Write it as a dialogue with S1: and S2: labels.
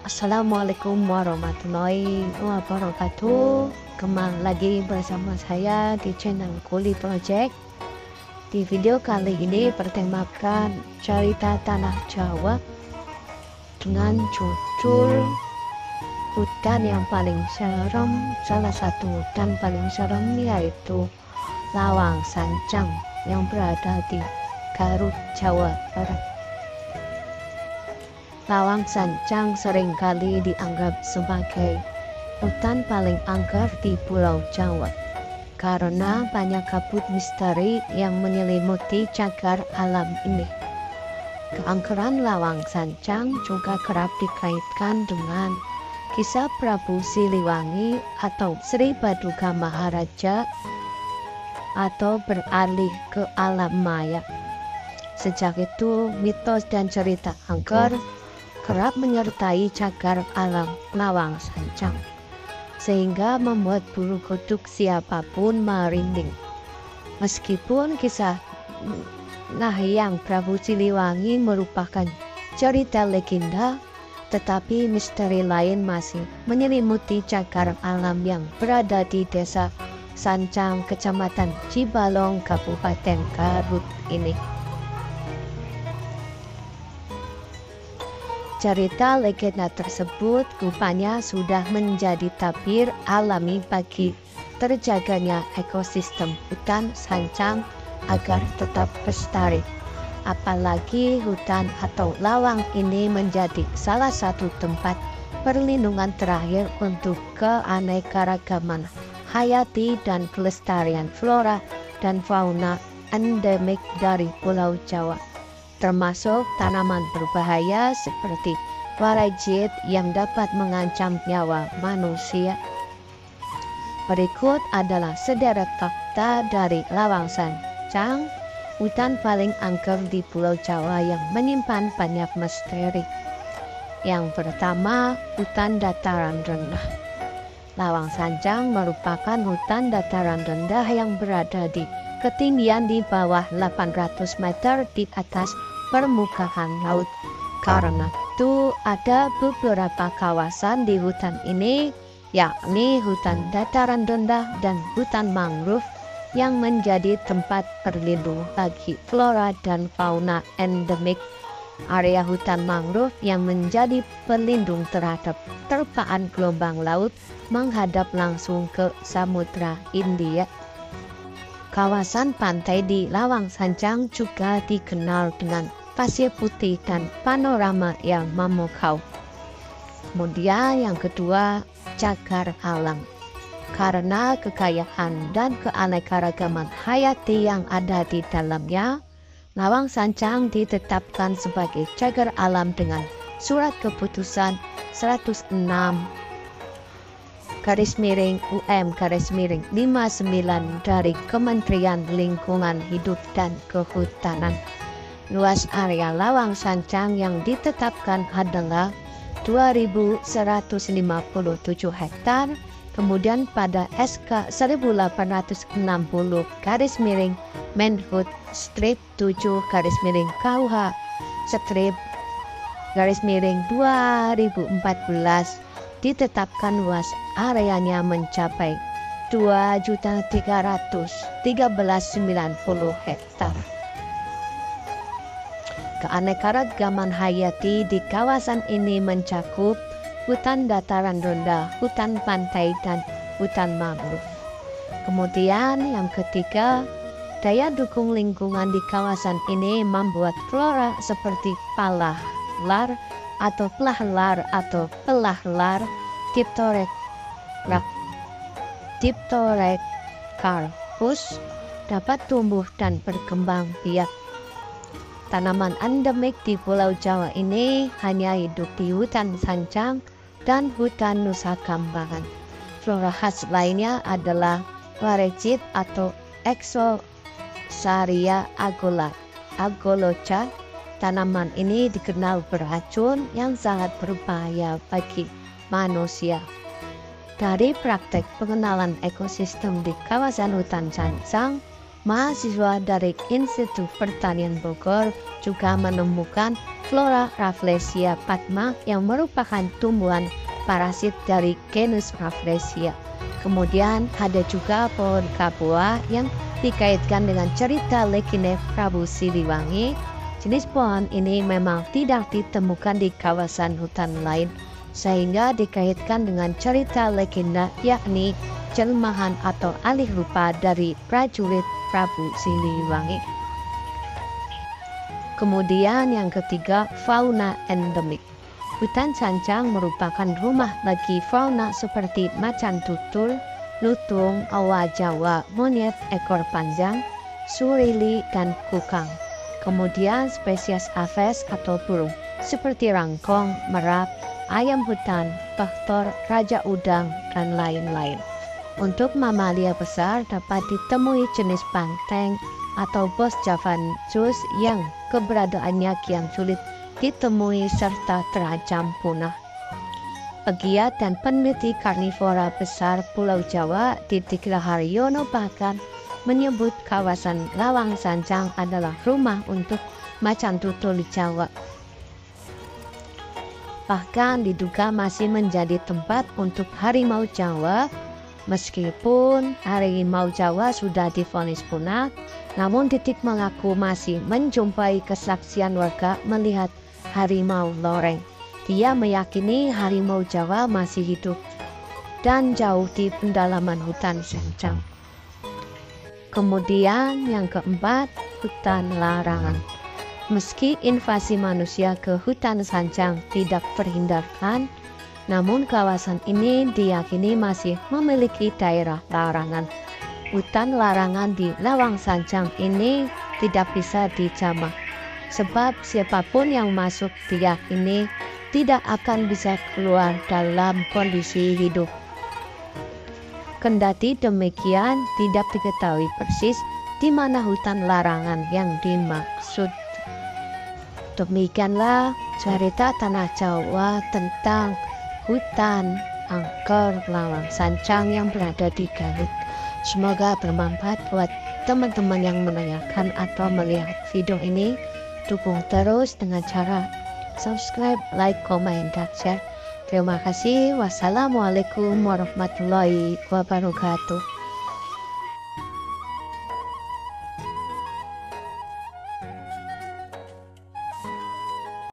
S1: Assalamualaikum warahmatullahi wabarakatuh. Kembali lagi bersama saya di channel Kuli Project. Di video kali ini bertemakan cerita tanah Jawa dengan judul hutan yang paling serem. Salah satu hutan paling serem yaitu Lawang Sancang yang berada di Garut, Jawa Barat. Lawang Sancang seringkali dianggap sebagai hutan paling angker di Pulau Jawa karena banyak kabut misteri yang menyelimuti cagar alam ini. Keangkeran Lawang Sancang juga kerap dikaitkan dengan kisah Prabu Siliwangi atau Sri Baduga Maharaja atau beralih ke alam maya. Sejak itu, mitos dan cerita angker kerap menyertai cagar alam Lawang Sancang, sehingga membuat bulu kuduk siapapun merinding. Meskipun kisah Ngahyang Prabu Siliwangi merupakan cerita legenda, tetapi misteri lain masih menyelimuti cagar alam yang berada di desa Sancang, Kecamatan Cibalong, Kabupaten Garut ini. Cerita legenda tersebut rupanya sudah menjadi tabir alami bagi terjaganya ekosistem hutan Sancang agar tetap lestari. Apalagi hutan atau lawang ini menjadi salah satu tempat perlindungan terakhir untuk keanekaragaman hayati dan kelestarian flora dan fauna endemik dari Pulau Jawa, termasuk tanaman berbahaya seperti warajit yang dapat mengancam nyawa manusia. Berikut adalah sederet fakta dari Lawang Sancang, hutan paling angker di Pulau Jawa yang menyimpan banyak misteri. Yang pertama, hutan dataran rendah. Lawang Sancang merupakan hutan dataran rendah yang berada di ketinggian di bawah 800 meter di atas permukaan laut. Karena itu ada beberapa kawasan di hutan ini, yakni hutan dataran rendah dan hutan mangrove yang menjadi tempat berlindung bagi flora dan fauna endemik. Area hutan mangrove yang menjadi pelindung terhadap terpaan gelombang laut menghadap langsung ke Samudra Hindia. Kawasan pantai di Lawang Sancang juga dikenal dengan pasir putih dan panorama yang memukau. Kemudian yang kedua, cagar alam. Karena kekayaan dan keanekaragaman hayati yang ada di dalamnya, Lawang Sancang ditetapkan sebagai cagar alam dengan Surat Keputusan 106 UM/59 dari Kementerian Lingkungan Hidup dan Kehutanan. Luas area Lawang Sancang yang ditetapkan adalah 2.157 hektar. Kemudian pada SK 1860 Strip 7 KUH Strip 2014 ditetapkan luas areanya mencapai 2.313.090 hektar. Keanekaragaman hayati di kawasan ini mencakup hutan dataran rendah, hutan pantai, dan hutan mangrove. Kemudian yang ketiga, daya dukung lingkungan di kawasan ini membuat flora seperti palahlar atau pelahlar, Dipterocarpus dapat tumbuh dan berkembang biak. Tanaman endemik di Pulau Jawa ini hanya hidup di hutan Sancang dan hutan Nusa Kambangan. Flora khas lainnya adalah warejit atau Exosaria agolocha. Tanaman ini dikenal beracun yang sangat berbahaya bagi manusia. Dari praktek pengenalan ekosistem di kawasan hutan Sancang, mahasiswa dari Institut Pertanian Bogor juga menemukan flora Rafflesia padma yang merupakan tumbuhan parasit dari genus Rafflesia. Kemudian ada juga pohon kapua yang dikaitkan dengan cerita legenda Prabu Siliwangi. Jenis pohon ini memang tidak ditemukan di kawasan hutan lain, sehingga dikaitkan dengan cerita legenda, yakni jelmahan atau alih rupa dari prajurit Prabu Siliwangi. Kemudian yang ketiga, fauna endemik. Hutan sancang merupakan rumah bagi fauna seperti macan tutul, lutung, owa Jawa, monyet ekor panjang, surili, dan kukang. Kemudian spesies aves atau burung seperti rangkong, merak, ayam hutan, paktor, raja udang, dan lain-lain. Untuk mamalia besar dapat ditemui jenis banteng atau bos javanthus yang keberadaannya kian sulit ditemui serta terancam punah. Pegiat dan peneliti karnivora besar Pulau Jawa, Didik Raharyono, bahkan menyebut kawasan Lawang Sancang adalah rumah untuk macan tutul di Jawa. Bahkan diduga masih menjadi tempat untuk harimau Jawa. Meskipun harimau Jawa sudah divonis punah, namun Didik mengaku masih menjumpai kesaksian warga melihat harimau loreng. Dia meyakini harimau Jawa masih hidup dan jauh di pendalaman hutan Sancang. Kemudian yang keempat, hutan larangan. Meski invasi manusia ke hutan Sancang tidak terhindarkan, namun kawasan ini diyakini masih memiliki daerah larangan. Hutan larangan di Lawang Sancang ini tidak bisa dijamak, sebab siapapun yang masuk diyakini tidak akan bisa keluar dalam kondisi hidup. Kendati demikian, tidak diketahui persis di mana hutan larangan yang dimaksud. Demikianlah cerita Tanah Jawa tentang hutan angker Lawang Sancang yang berada di Garut. Semoga bermanfaat buat teman-teman yang menanyakan atau melihat video ini. Dukung terus dengan cara subscribe, like, komen, dan share. Terima kasih. Wassalamualaikum warahmatullahi wabarakatuh.